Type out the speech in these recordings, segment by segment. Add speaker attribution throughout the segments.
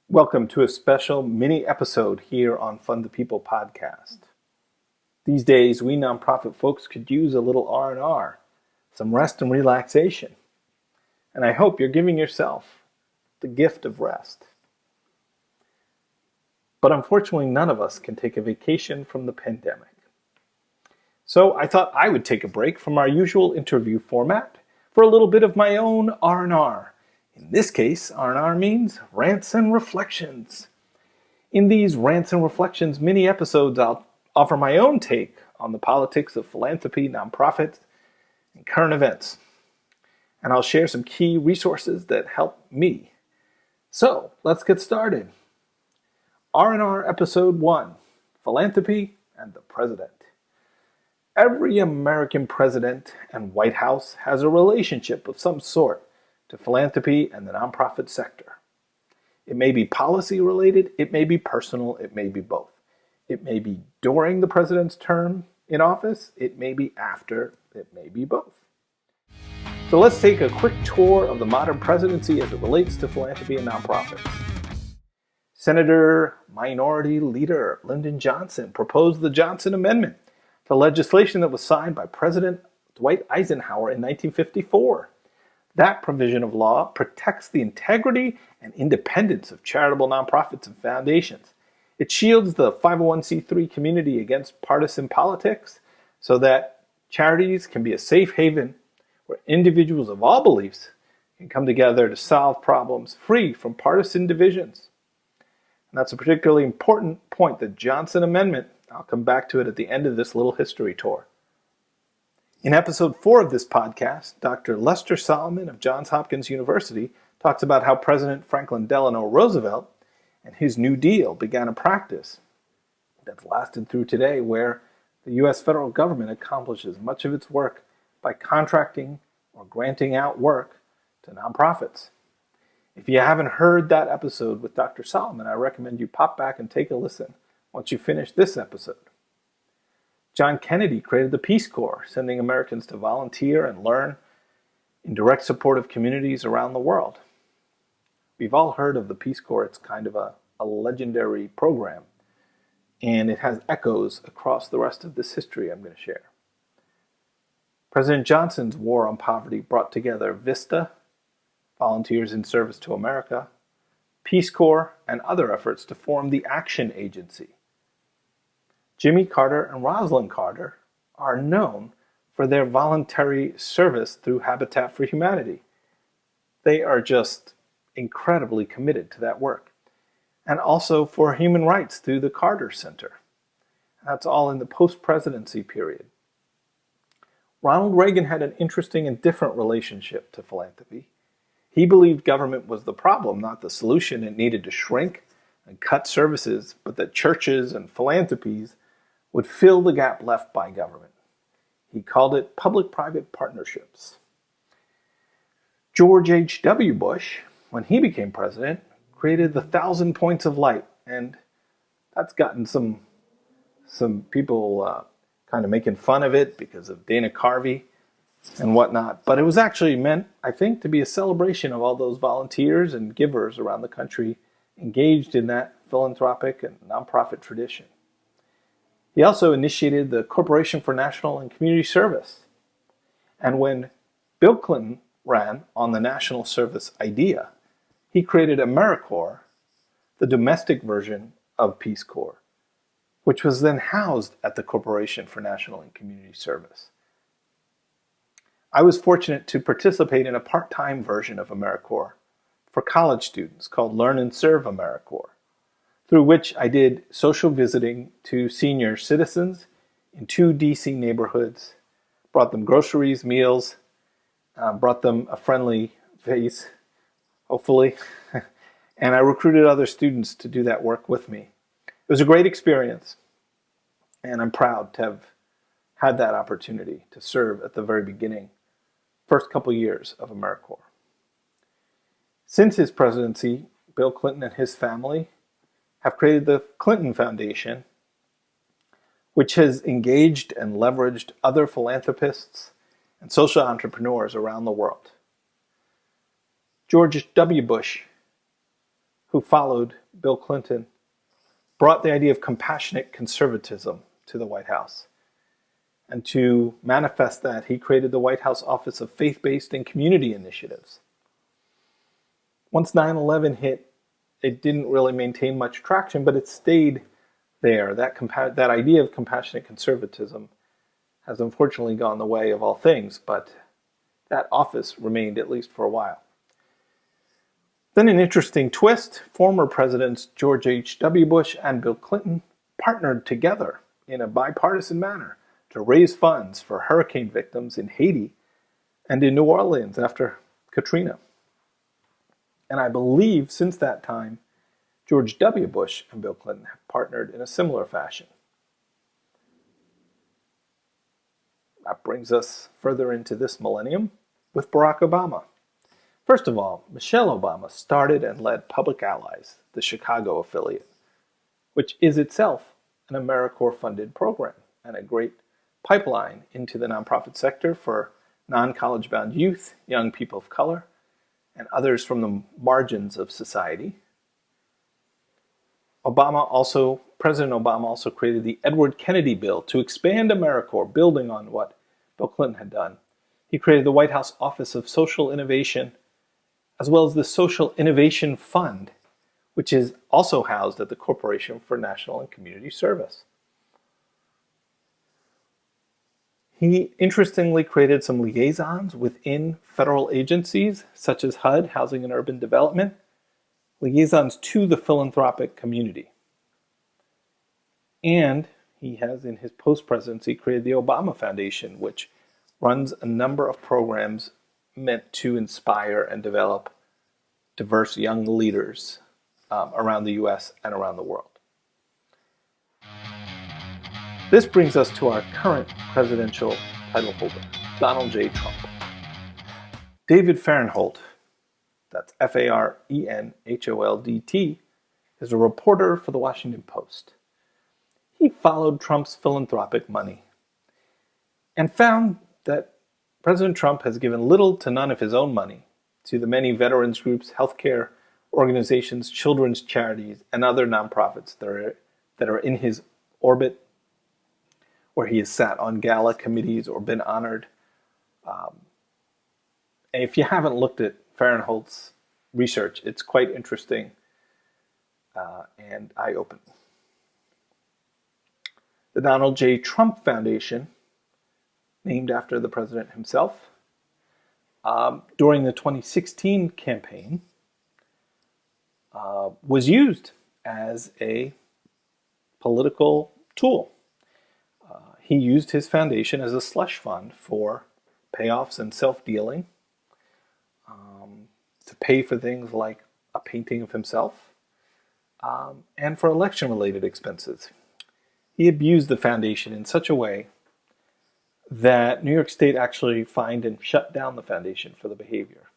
Speaker 1: Welcome to a special mini episode here on Fund the People podcast. These days, we nonprofit folks could use a little R&R, some rest and relaxation. And I hope you're giving yourself the gift of rest. But unfortunately, none of us can take a vacation from the pandemic. So I thought I would take a break from our usual interview format for a little bit of my own R&R. In this case, R&R means Rants and Reflections. In these Rants and Reflections mini episodes, I'll offer my own take on the politics of philanthropy, nonprofits, and current events. And I'll share some key resources that help me. So, let's get started. R&R Episode 1, Philanthropy and the President. Every American president and White House has a relationship of some sort to philanthropy and the nonprofit sector. It may be policy related, it may be personal, it may be both. It may be during the president's term in office, it may be after, it may be both. So let's take a quick tour of the modern presidency as it relates to philanthropy and nonprofits. Senator Minority Leader Lyndon Johnson proposed the Johnson Amendment to legislation that was signed by President Dwight Eisenhower in 1954. That provision of law protects the integrity and independence of charitable nonprofits and foundations. It shields the 501c3 community against partisan politics so that charities can be a safe haven where individuals of all beliefs can come together to solve problems free from partisan divisions. And that's a particularly important point, the Johnson Amendment. I'll come back to it at the end of this little history tour. In episode 4 of this podcast, Dr. Lester Solomon of Johns Hopkins University talks about how President Franklin Delano Roosevelt and his New Deal began a practice that's lasted through today, where the U.S. federal government accomplishes much of its work by contracting or granting out work to nonprofits. If you haven't heard that episode with Dr. Solomon, I recommend you pop back and take a listen once you finish this episode. John Kennedy created the Peace Corps, sending Americans to volunteer and learn in direct support of communities around the world. We've all heard of the Peace Corps. It's kind of a legendary program, and it has echoes across the rest of this history I'm going to share. President Johnson's War on Poverty brought together VISTA, Volunteers in Service to America, Peace Corps, and other efforts to form the Action Agency. Jimmy Carter and Rosalind Carter are known for their voluntary service through Habitat for Humanity. They are just incredibly committed to that work. And also for human rights through the Carter Center. That's all in the post-presidency period. Ronald Reagan had an interesting and different relationship to philanthropy. He believed government was the problem, not the solution. It needed to shrink and cut services, but that churches and philanthropies would fill the gap left by government. He called it public-private partnerships. George H.W. Bush, when he became president, created the 1,000 Points of Light, and that's gotten some people kind of making fun of it because of Dana Carvey and whatnot. But it was actually meant, I think, to be a celebration of all those volunteers and givers around the country engaged in that philanthropic and nonprofit tradition. He also initiated the Corporation for National and Community Service. And when Bill Clinton ran on the national service idea, he created AmeriCorps, the domestic version of Peace Corps, which was then housed at the Corporation for National and Community Service. I was fortunate to participate in a part-time version of AmeriCorps for college students called Learn and Serve AmeriCorps, through which I did social visiting to senior citizens in 2 DC neighborhoods, brought them groceries, meals, brought them a friendly face, hopefully, and I recruited other students to do that work with me. It was a great experience, and I'm proud to have had that opportunity to serve at the very beginning, first couple years of AmeriCorps. Since his presidency, Bill Clinton and his family have created the Clinton Foundation, which has engaged and leveraged other philanthropists and social entrepreneurs around the world. George W. Bush, who followed Bill Clinton, brought the idea of compassionate conservatism to the White House. And to manifest that, he created the White House Office of Faith-Based and Community Initiatives. Once 9/11 hit, it didn't really maintain much traction, but it stayed there. That idea of compassionate conservatism has unfortunately gone the way of all things, but that office remained at least for a while. Then an interesting twist, former presidents George H.W. Bush and Bill Clinton partnered together in a bipartisan manner to raise funds for hurricane victims in Haiti and in New Orleans after Katrina. And I believe since that time, George W. Bush and Bill Clinton have partnered in a similar fashion. That brings us further into this millennium with Barack Obama. First of all, Michelle Obama started and led Public Allies, the Chicago affiliate, which is itself an AmeriCorps-funded program and a great pipeline into the nonprofit sector for non-college-bound youth, young people of color, and others from the margins of society. President Obama also created the Edward Kennedy Bill to expand AmeriCorps, building on what Bill Clinton had done. He created the White House Office of Social Innovation, as well as the Social Innovation Fund, which is also housed at the Corporation for National and Community Service. He interestingly created some liaisons within federal agencies, such as HUD, Housing and Urban Development, liaisons to the philanthropic community. And he has, in his post-presidency, created the Obama Foundation, which runs a number of programs meant to inspire and develop diverse young leaders around the U.S. and around the world. This brings us to our current presidential title holder, Donald J. Trump. David Fahrenthold, that's Farenholdt, is a reporter for the Washington Post. He followed Trump's philanthropic money and found that President Trump has given little to none of his own money to the many veterans groups, healthcare organizations, children's charities, and other nonprofits that are in his orbit, where he has sat on gala committees or been honored. And if you haven't looked at Fahrentholdt's research, it's quite interesting and eye-opening. The Donald J. Trump Foundation, named after the president himself, during the 2016 campaign, was used as a political tool. He used his foundation as a slush fund for payoffs and self-dealing, to pay for things like a painting of himself, and for election-related expenses. He abused the foundation in such a way that New York State actually fined and shut down the foundation for the behavior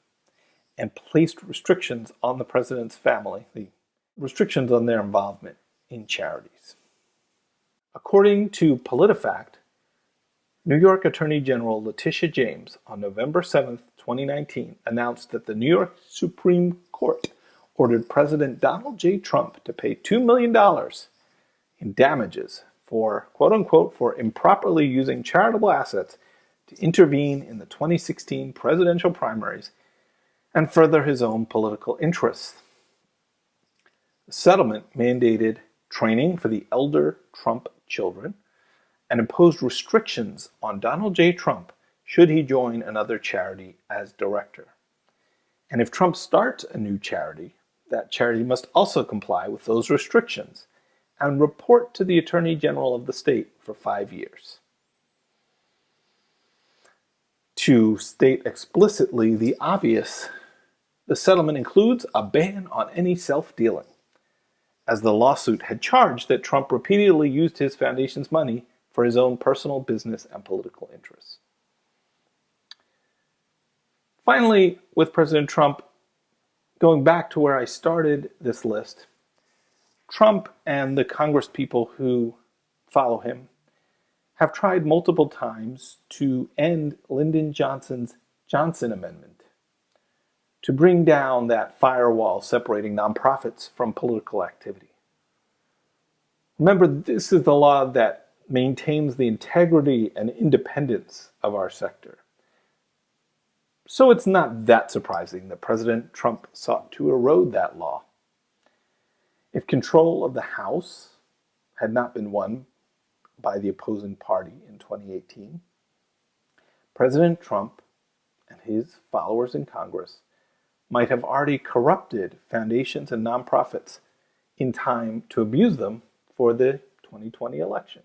Speaker 1: and placed restrictions on the president's family, the restrictions on their involvement in charities. According to PolitiFact, New York Attorney General Letitia James on November 7, 2019, announced that the New York Supreme Court ordered President Donald J. Trump to pay $2 million in damages for, quote-unquote, for improperly using charitable assets to intervene in the 2016 presidential primaries and further his own political interests. The settlement mandated training for the elder Trump children and imposed restrictions on Donald J. Trump should he join another charity as director. And if Trump starts a new charity, that charity must also comply with those restrictions and report to the Attorney General of the state for 5 years. To state explicitly the obvious, the settlement includes a ban on any self-dealing, as the lawsuit had charged that Trump repeatedly used his foundation's money for his own personal business and political interests. Finally, with President Trump, going back to where I started this list, Trump and the Congress people who follow him have tried multiple times to end Lyndon Johnson's Johnson Amendment, to bring down that firewall separating nonprofits from political activity. Remember, this is the law that maintains the integrity and independence of our sector. So it's not that surprising that President Trump sought to erode that law. If control of the House had not been won by the opposing party in 2018, President Trump and his followers in Congress might have already corrupted foundations and nonprofits in time to abuse them for the 2020 election.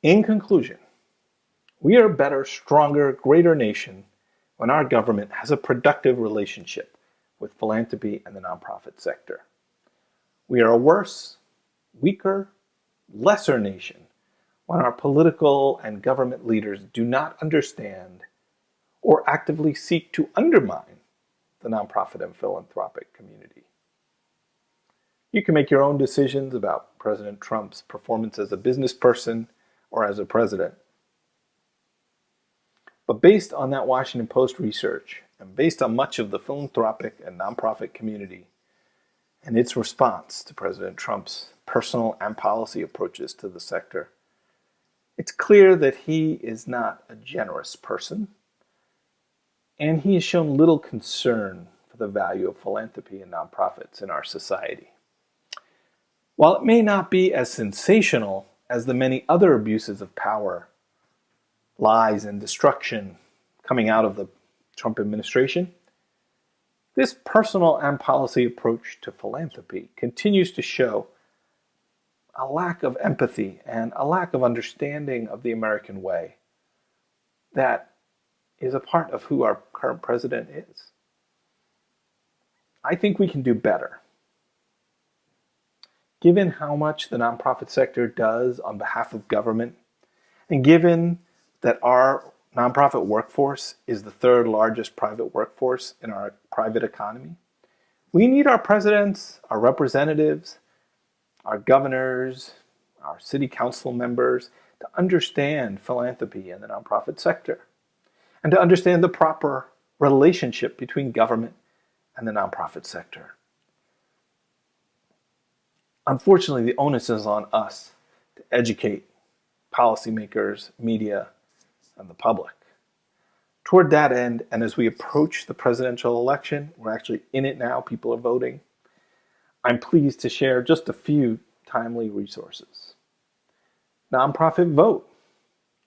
Speaker 1: In conclusion, we are a better, stronger, greater nation when our government has a productive relationship with philanthropy and the nonprofit sector. We are a worse, weaker, lesser nation when our political and government leaders do not understand or actively seek to undermine the nonprofit and philanthropic community. You can make your own decisions about President Trump's performance as a business person or as a president. But based on that Washington Post research, and based on much of the philanthropic and nonprofit community and its response to President Trump's personal and policy approaches to the sector, it's clear that he is not a generous person, and he has shown little concern for the value of philanthropy and nonprofits in our society. While it may not be as sensational as the many other abuses of power, lies, and destruction coming out of the Trump administration, this personal and policy approach to philanthropy continues to show a lack of empathy and a lack of understanding of the American way that is a part of who our current president is. I think we can do better. Given how much the nonprofit sector does on behalf of government, and given that our nonprofit workforce is the third largest private workforce in our private economy, we need our presidents, our representatives, our governors, our city council members to understand philanthropy and the nonprofit sector, and to understand the proper relationship between government and the nonprofit sector. Unfortunately, the onus is on us to educate policymakers, media, and the public. Toward that end, and as we approach the presidential election, we're actually in it now, people are voting, I'm pleased to share just a few timely resources. Nonprofit Vote,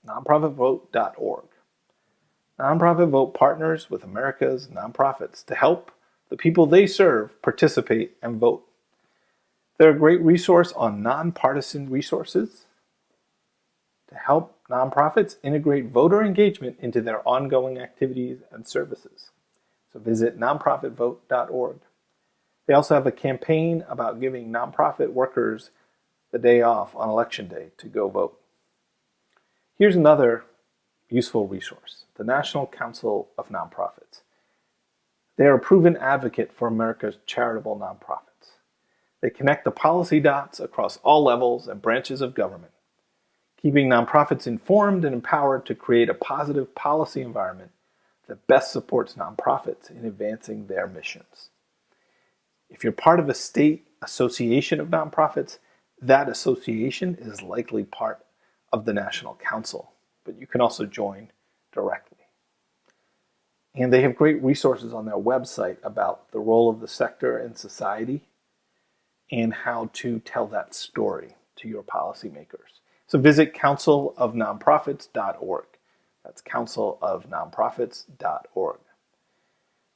Speaker 1: nonprofitvote.org. Nonprofit Vote partners with America's nonprofits to help the people they serve participate and vote. They're a great resource on nonpartisan resources to help nonprofits integrate voter engagement into their ongoing activities and services. So visit nonprofitvote.org. They also have a campaign about giving nonprofit workers the day off on Election Day to go vote. Here's another useful resource, the National Council of Nonprofits. They are a proven advocate for America's charitable nonprofits. They connect the policy dots across all levels and branches of government, keeping nonprofits informed and empowered to create a positive policy environment that best supports nonprofits in advancing their missions. If you're part of a state association of nonprofits, that association is likely part of the National Council, but you can also join directly. And they have great resources on their website about the role of the sector in society and how to tell that story to your policymakers. So visit councilofnonprofits.org. That's councilofnonprofits.org.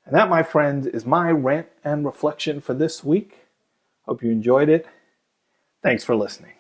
Speaker 1: And that, my friends, is my rant and reflection for this week. Hope you enjoyed it. Thanks for listening.